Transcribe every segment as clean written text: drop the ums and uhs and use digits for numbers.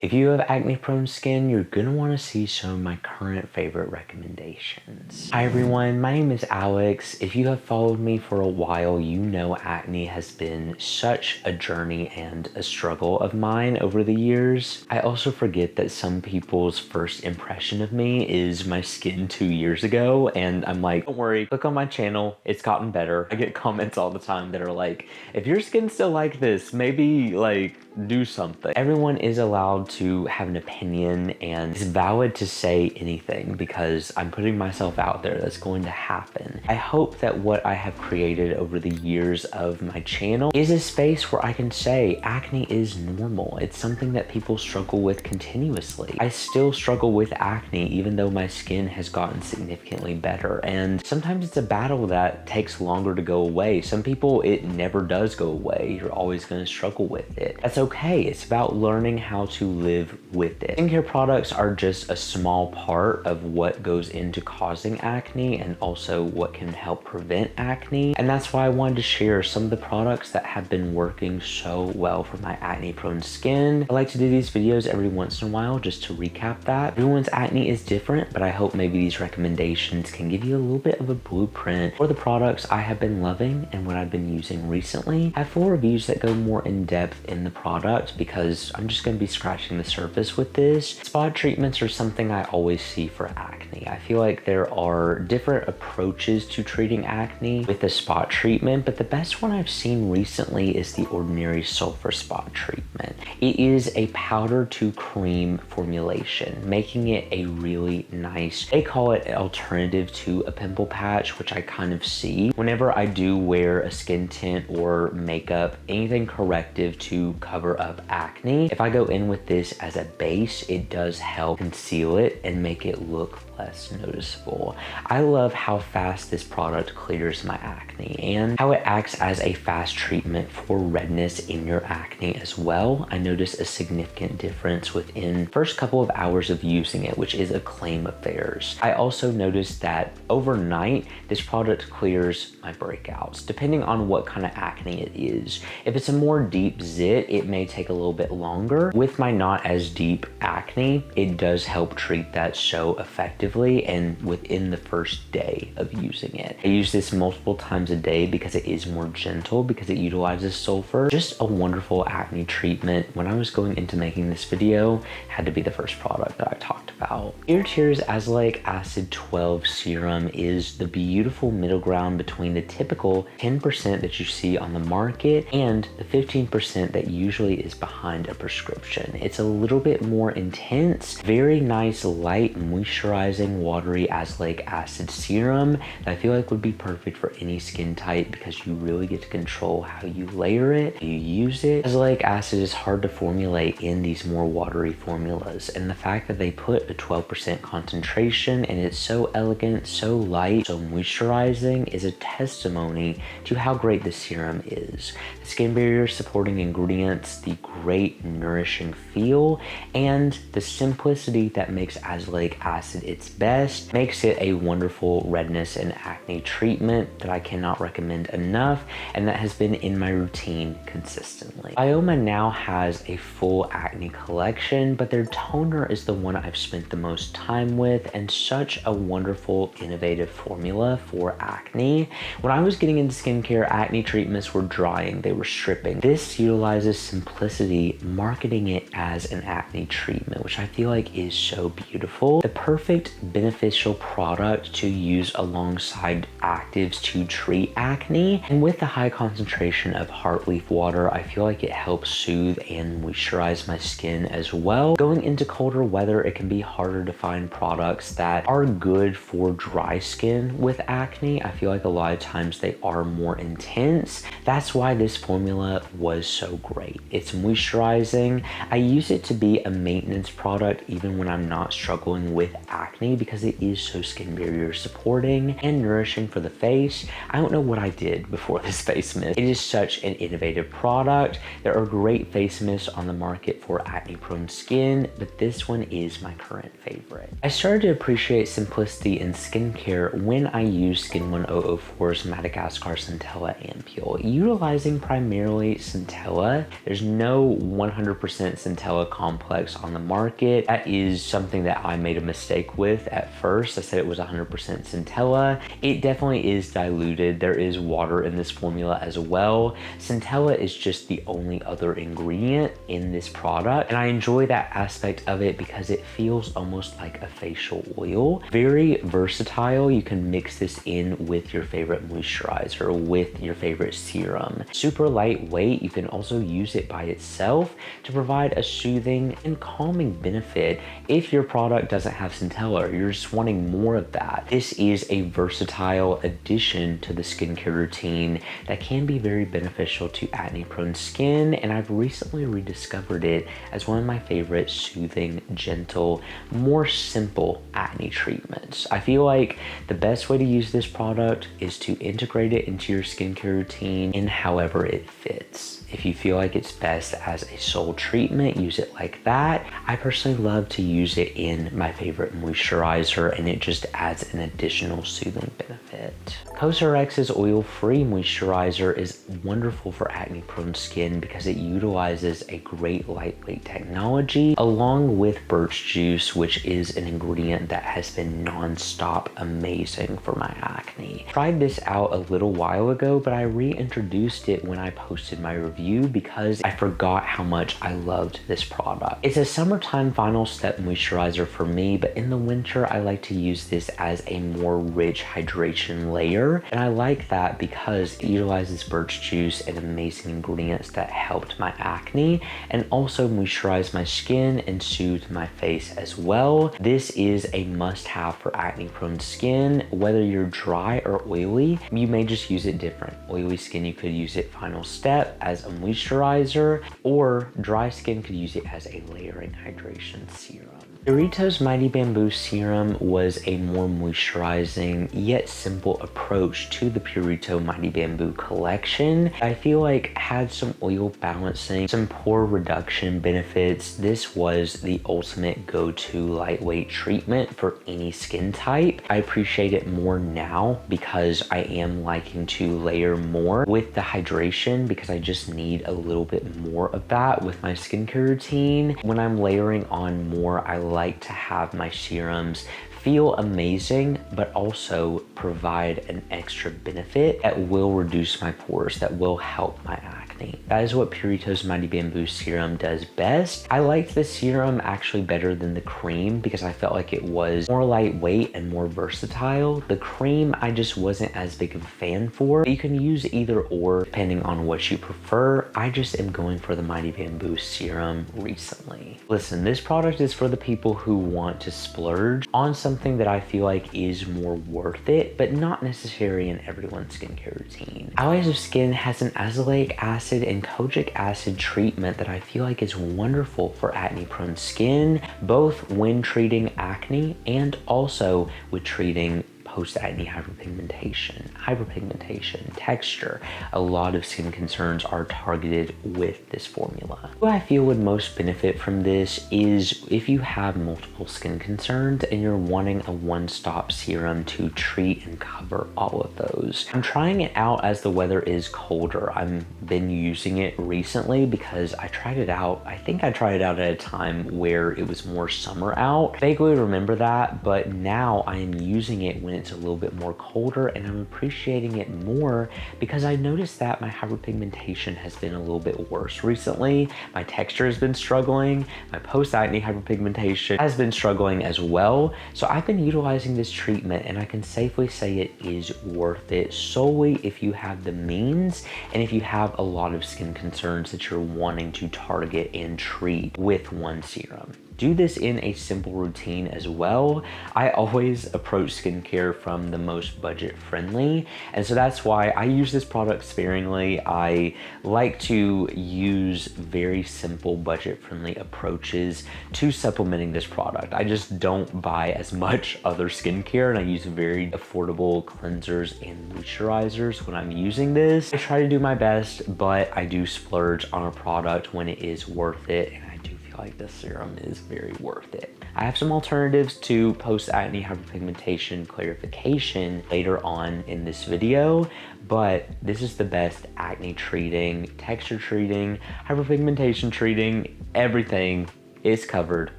If you have acne-prone skin, you're gonna wanna see some of my current favorite recommendations. Hi everyone, my name is Alex. If you have followed me for a while, you know acne has been such a journey and a struggle of mine over the years. I also forget that some people's first impression of me is my skin 2 years ago, and I'm like, don't worry, click on my channel, it's gotten better. I get comments all the time that are like, if your skin's still like this, maybe like do something. Everyone is allowed to have an opinion, and it's valid to say anything because I'm putting myself out there. That's going to happen. I hope that what I have created over the years of my channel is a space where I can say acne is normal. It's something that people struggle with continuously. I still struggle with acne even though my skin has gotten significantly better, and sometimes it's a battle that takes longer to go away. Some people, it never does go away. You're always going to struggle with it. That's okay. It's about learning how to live with it. Skincare products are just a small part of what goes into causing acne and also what can help prevent acne. And that's why I wanted to share some of the products that have been working so well for my acne prone skin. I like to do these videos every once in a while just to recap that. Everyone's acne is different, but I hope maybe these recommendations can give you a little bit of a blueprint for the products I have been loving and what I've been using recently. I have full reviews that go more in depth in the product because I'm just going to be scratching the surface with this. Spot treatments are something I always see for acne. I feel like there are different approaches to treating acne with a spot treatment, but the best one I've seen recently is the ordinary sulfur spot treatment. It is a powder to cream formulation, making it a really nice, they call it an alternative to a pimple patch, which I kind of see whenever I do wear a skin tint or makeup, anything corrective to cover up acne. If I go in with this as a base, it does help conceal it and make it look less noticeable. I love how fast this product clears my acne and how it acts as a fast treatment for redness in your acne as well. I noticed a significant difference within the first couple of hours of using it, which is a claim of theirs. I also noticed that overnight, this product clears my breakouts, depending on what kind of acne it is. If it's a more deep zit, it may take a little bit longer. With my not as deep acne, it does help treat that so effectively and within the first day of using it. I use this multiple times a day because it is more gentle, because it utilizes sulfur. Just a wonderful acne treatment. When I was going into making this video, had to be the first product that I talked about. Tirtir's azelaic acid 12 serum is the beautiful middle ground between the typical 10% that you see on the market and the 15% that usually is behind a prescription. It's a little bit more intense, very nice, light, moisturizing, watery azelaic acid serum that I feel like would be perfect for any skin type because you really get to control how you layer it, you use it. Azelaic acid is hard to formulate in these more watery formulas, and the fact that they put a 12% concentration and it's so elegant, so light, so moisturizing is a testimony to how great the serum is. The skin barrier supporting ingredients, the great nourishing feel, and the simplicity that makes azelaic acid its best makes it a wonderful redness and acne treatment that I cannot recommend enough, and that has been in my routine consistently. Byoma now has a full acne collection, but their toner is the one I've spent the most time with, and such a wonderful, innovative formula for acne. When I was getting into skincare, acne treatments were drying, they were stripping. This utilizes simplicity, marketing it as an acne treatment, which I feel like is so beautiful. The perfect beneficial product to use alongside actives to treat acne, and with the high concentration of heart leaf water, I feel like it helps soothe and moisturize my skin as well. Going into colder weather, it can be harder to find products that are good for dry skin with acne. I feel like a lot of times they are more intense. That's why this formula was so great. It's moisturizing. I use it to be a maintenance product even when I'm not struggling with acne acne because it is so skin barrier supporting and nourishing for the face. I don't know what I did before this face mist. It is such an innovative product. There are great face mists on the market for acne prone skin, but this one is my current favorite. I started to appreciate simplicity in skincare when I used Skin 1004's Madagascar Centella ampoule. Utilizing primarily centella, there's no 100% centella complex on the market. That is something that I made a mistake with at first. I said it was 100% centella. It definitely is diluted. There is water in this formula as well. Centella is just the only other ingredient in this product, and I enjoy that aspect of it because it feels almost like a facial oil. Very versatile. You can mix this in with your favorite moisturizer, with your favorite serum. Super lightweight. You can also use it by itself to provide a soothing and calming benefit if your product doesn't have centella or you're just wanting more of that. This is a versatile addition to the skincare routine that can be very beneficial to acne prone skin, and I've recently rediscovered it as one of my favorite soothing, gentle, more simple acne treatments. I feel like the best way to use this product is to integrate it into your skincare routine in however it fits. If you feel like it's best as a sole treatment, use it like that. I personally love to use it in my favorite moisturizer, and it just adds an additional soothing benefit. cosrx's oil-free moisturizer is wonderful for acne prone skin because it utilizes a great lightweight technology along with birch juice, which is an ingredient that has been non-stop amazing for my acne. Tried this out a little while ago, but I reintroduced it when I posted my review because I forgot how much I loved this product. It's a summertime final step moisturizer for me, but in the winter I like to use this as a more rich hydration layer, and I like that because it utilizes birch juice and amazing ingredients that helped my acne and also moisturize my skin and soothe my face as well. This is a must-have for acne prone skin. Whether you're dry or oily, you may just use it different. Oily skin, you could use it final step as a moisturizer, or dry skin could use it as a layering hydration serum. Purito's Mighty Bamboo Serum was a more moisturizing yet simple approach to the Purito Mighty Bamboo collection. I feel like had some oil balancing, some pore reduction benefits. This was the ultimate go-to lightweight treatment for any skin type. I appreciate it more now because I am liking to layer more with the hydration because I just need a little bit more of that with my skincare routine. When I'm layering on more, I like to have my serums feel amazing, but also provide an extra benefit that will reduce my pores, that will help my acne. That is what Purito's Mighty Bamboo Serum does best. I liked the serum actually better than the cream because I felt like it was more lightweight and more versatile. The cream I just wasn't as big of a fan for. You can use either or depending on what you prefer. I just am going for the Mighty Bamboo Serum recently. Listen, this product is for the people who want to splurge on something that I feel like is more worth it, but not necessary in everyone's skincare routine. Allies of Skin has an azelaic acid and kojic acid treatment that I feel like is wonderful for acne prone skin, both when treating acne and also with treating post-acne hyperpigmentation, texture. A lot of skin concerns are targeted with this formula. Who I feel would most benefit from this is if you have multiple skin concerns and you're wanting a one-stop serum to treat and cover all of those. I'm trying it out as the weather is colder. I've been using it recently because I tried it out. I think I tried it out at a time where it was more summer out. Vaguely remember that, but now I am using it when it's a little bit more colder, and I'm appreciating it more because I noticed that my hyperpigmentation has been a little bit worse recently. My texture has been struggling. My post-acne hyperpigmentation has been struggling as well. So I've been utilizing this treatment, and I can safely say it is worth it solely if you have the means and if you have a lot of skin concerns that you're wanting to target and treat with one serum. do this in a simple routine as well. I always approach skincare from the most budget friendly, and so that's why I use this product sparingly. I like to use very simple budget friendly approaches to supplementing this product. I just don't buy as much other skincare, and I use very affordable cleansers and moisturizers when I'm using this. I try to do my best, but I do splurge on a product when it is worth it, and I do feel like this serum is very worth it. I have some alternatives to post-acne hyperpigmentation clarification later on in this video, but this is the best acne treating, texture treating, hyperpigmentation treating, everything is covered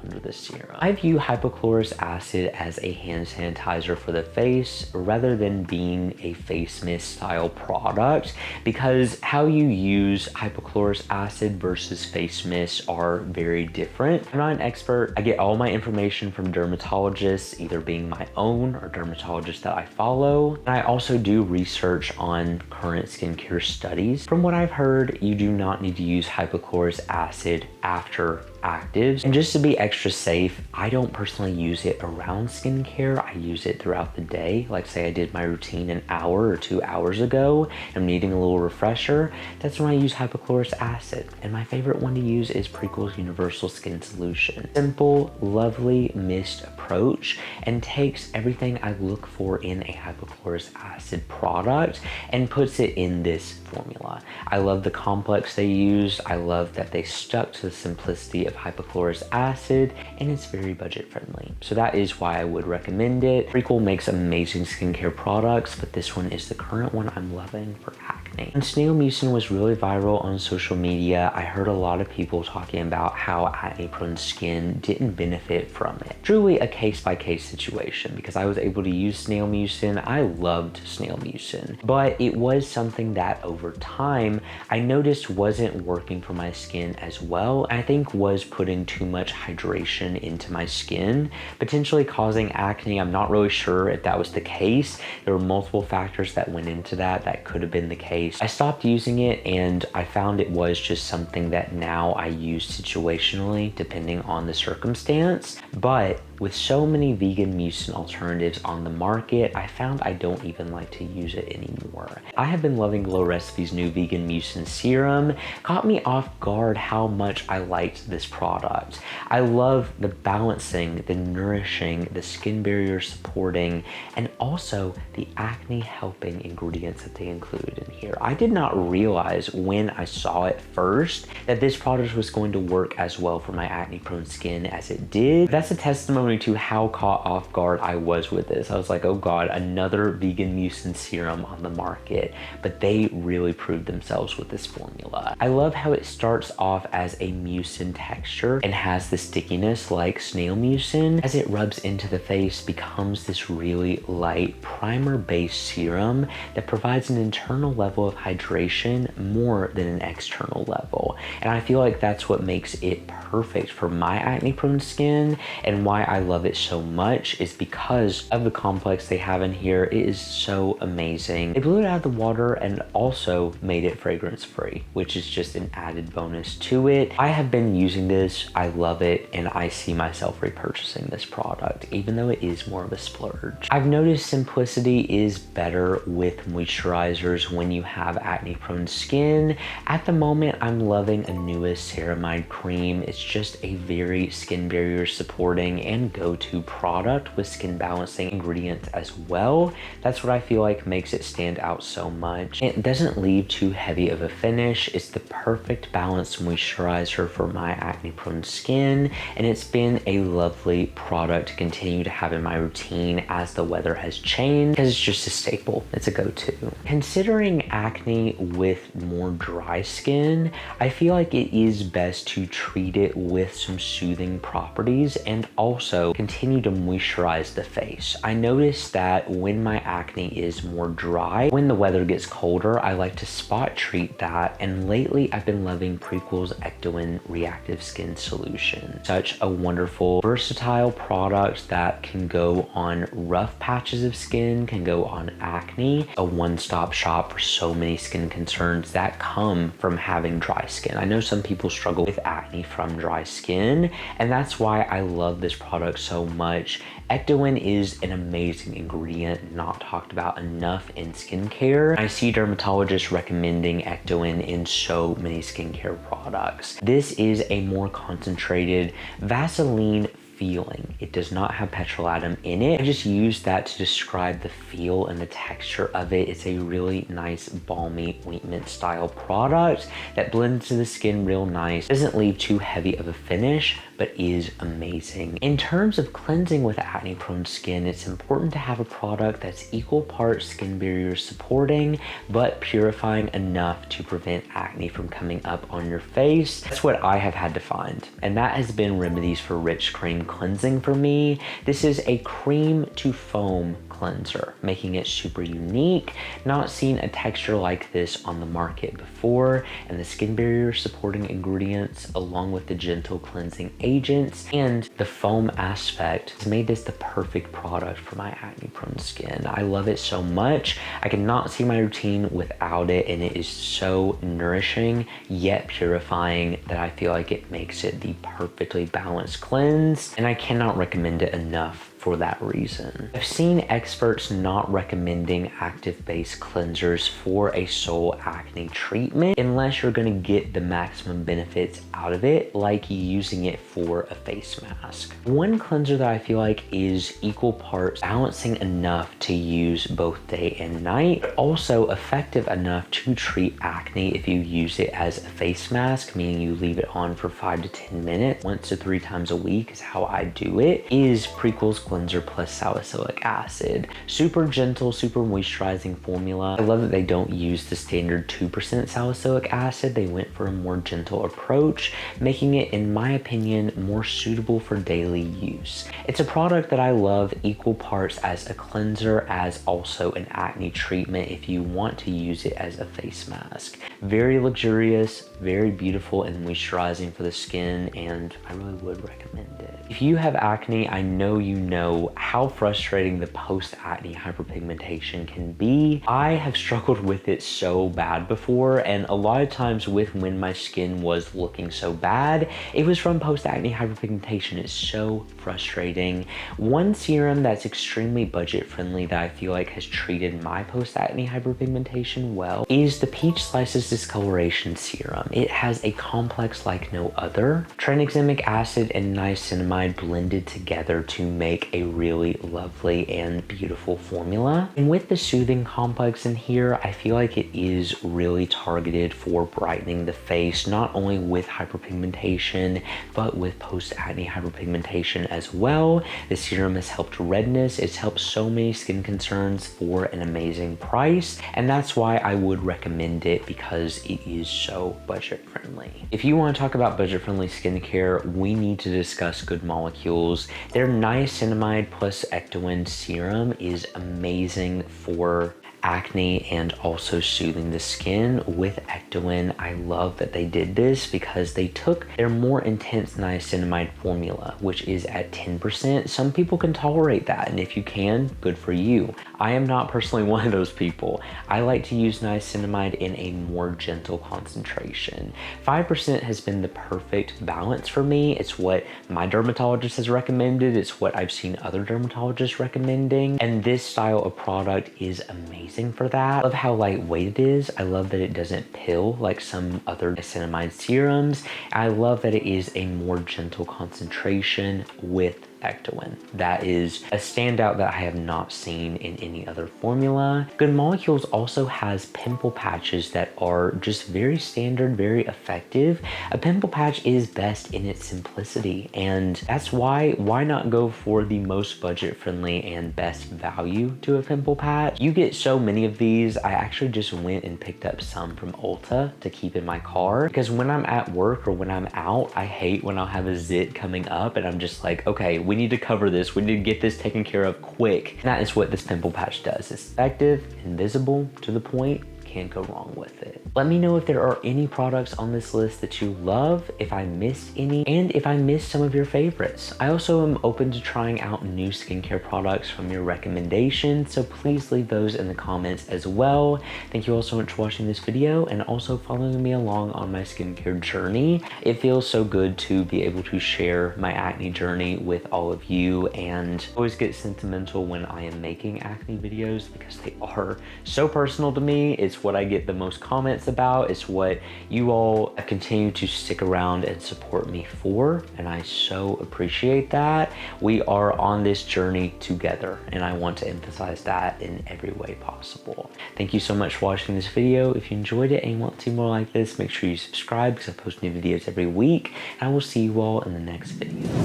under this serum. I view hypochlorous acid as a hand sanitizer for the face rather than being a face mist style product, because how you use hypochlorous acid versus face mist are very different. I'm not an expert. I get all my information from dermatologists, either being my own or dermatologists that I follow. And I also do research on current skincare studies. From what I've heard, you do not need to use hypochlorous acid after actives. And just to be extra safe, I don't personally use it around skincare. I use it throughout the day. Like say I did my routine an hour or 2 hours ago, I'm needing a little refresher. That's when I use hypochlorous acid. And my favorite one to use is Prequel's Universal Skin Solution. Simple, lovely mist approach, and takes everything I look for in a hypochlorous acid product and puts it in this formula. I love the complex they used. I love that they stuck to the simplicity of hypochlorous acid, and it's very budget friendly. So that is why I would recommend it. Prequel makes amazing skincare products, but this one is the current one I'm loving for acne. And snail mucin was really viral on social media. I heard a lot of people talking about how acne prone skin didn't benefit from it. Truly a case-by-case situation, because I was able to use snail mucin. I loved snail mucin, but it was something that over time I noticed wasn't working for my skin as well. I think was putting too much hydration into my skin, potentially causing acne. I'm not really sure if that was the case. There were multiple factors that went into that could have been the case. I stopped using it, and I found it was just something that now I use situationally depending on the circumstance. But with so many vegan mucin alternatives on the market, I found I don't even like to use it anymore. I have been loving Glow Recipe's new vegan mucin serum. Caught me off guard how much I liked this product. I love the balancing, the nourishing, the skin barrier supporting, and also the acne helping ingredients that they include in here. I did not realize when I saw it first that this product was going to work as well for my acne prone skin as it did. That's a testimony to how caught off guard I was with this. I was like, oh God, another vegan mucin serum on the market, but they really proved themselves with this formula. I love how it starts off as a mucin texture and has the stickiness like snail mucin. As it rubs into the face, becomes this really light primer-based serum that provides an internal level of hydration more than an external level. And I feel like that's what makes it perfect for my acne prone skin, and why I love it so much is because of the complex they have in here. It is so amazing. They blew it out of the water and also made it fragrance free, which is just an added bonus to it. I have been using this, I love it, and I see myself repurchasing this product, even though it is more of a splurge. I've noticed simplicity is better with moisturizers when you have acne prone skin. At the moment, I'm loving Anua's ceramide cream. It's just a very skin barrier supporting and go-to product with skin balancing ingredients as well. That's what I feel like makes it stand out so much. It doesn't leave too heavy of a finish. It's the perfect balanced moisturizer for my acne prone skin, and it's been a lovely product to continue to have in my routine as the weather has changed, because it's just a staple. It's a go-to. Considering acne with more dry skin, I feel like it is best to treat it with some soothing properties and also also continue to moisturize the face. I noticed that when my acne is more dry, when the weather gets colder, I like to spot treat that, and lately I've been loving Prequel's Ectoin Reactive Skin Solution. Such a wonderful, versatile product that can go on rough patches of skin, can go on acne, a one-stop shop for so many skin concerns that come from having dry skin. I know some people struggle with acne from dry skin, and that's why I love this product so much. Ectoin is an amazing ingredient, not talked about enough in skincare. I see dermatologists recommending Ectoin in so many skincare products. This is a more concentrated Vaseline feeling. It does not have petrolatum in it. I just use that to describe the feel and the texture of it. It's a really nice balmy ointment style product that blends to the skin real nice. Doesn't leave too heavy of a finish, but is amazing. In terms of cleansing with acne prone skin, it's important to have a product that's equal parts skin barrier supporting, but purifying enough to prevent acne from coming up on your face. That's what I have had to find, and that has been Remedies for Rich Cream Cleansing for me. This is a cream to foam cleanser, making it super unique. Not seen a texture like this on the market before, and the skin barrier supporting ingredients along with the gentle cleansing agents and the foam aspect has made this the perfect product for my acne prone skin. I love it so much. I cannot see my routine without it, and it is so nourishing yet purifying that I feel like it makes it the perfectly balanced cleanse, and I cannot recommend it enough for that reason. I've seen experts not recommending active base cleansers for a sole acne treatment unless you're gonna get the maximum benefits out of it, like using it for a face mask. One cleanser that I feel like is equal parts balancing enough to use both day and night, but also effective enough to treat acne if you use it as a face mask, meaning you leave it on for 5 to 10 minutes, once to 3 times a week is how I do it, is Prequel's cleanser plus salicylic acid. Super gentle, super moisturizing formula. I love that they don't use the standard 2% salicylic acid. They went for a more gentle approach, making it, in my opinion, more suitable for daily use. It's a product that I love equal parts as a cleanser, as also an acne treatment if you want to use it as a face mask. Very luxurious, very beautiful and moisturizing for the skin, and I really would recommend it. If you have acne, I know you know how frustrating the post-acne hyperpigmentation can be. I have struggled with it so bad before, and a lot of times with when my skin was looking so bad, it was from post-acne hyperpigmentation. It's so frustrating. One serum that's extremely budget friendly that I feel like has treated my post-acne hyperpigmentation well is the Peach Slices Discoloration Serum. It has a complex like no other. Tranexamic acid and niacinamide blended together to make a really lovely and beautiful formula. And with the soothing complex in here, I feel like it is really targeted for brightening the face, not only with hyperpigmentation, but with post-acne hyperpigmentation as well. The serum has helped redness. It's helped so many skin concerns for an amazing price, and that's why I would recommend it, because it is so budget friendly. If you want to talk about budget friendly skincare, we need to discuss Good Molecules. Their niacinamide plus Ectoin serum is amazing for acne and also soothing the skin with Ectoin. I love that they did this because they took their more intense niacinamide formula, which is at 10%. Some people can tolerate that, and if you can, good for you. I am not personally one of those people. I like to use niacinamide in a more gentle concentration. 5% has been the perfect balance for me. It's what my dermatologist has recommended. It's what I've seen other dermatologists recommending, and this style of product is amazing for that. I love how lightweight it is. I love that it doesn't pill like some other niacinamide serums. I love that it is a more gentle concentration with Ectoin. That is a standout that I have not seen in any other formula. Good Molecules also has pimple patches that are just very standard, very effective. A pimple patch is best in its simplicity, and that's why not go for the most budget friendly and best value to a pimple patch? You get so many of these. I actually just went and picked up some from Ulta to keep in my car, because when I'm at work or when I'm out, I hate when I'll have a zit coming up and I'm just like, okay, we need to cover this. We need to get this taken care of quick. And that is what this pimple patch does. It's effective, invisible, to the point. Can't go wrong with it. Let me know if there are any products on this list that you love, if I missed any, and if I missed some of your favorites. I also am open to trying out new skincare products from your recommendations, so please leave those in the comments as well. Thank you all so much for watching this video and also following me along on my skincare journey. It feels so good to be able to share my acne journey with all of you, and I always get sentimental when I am making acne videos because they are so personal to me. It's what I get the most comments about. It's what you all continue to stick around and support me for, and I so appreciate that. We are on this journey together, and I want to emphasize that in every way possible. Thank you so much for watching this video. If you enjoyed it and want to see more like this, make sure you subscribe because I post new videos every week, and I will see you all in the next video.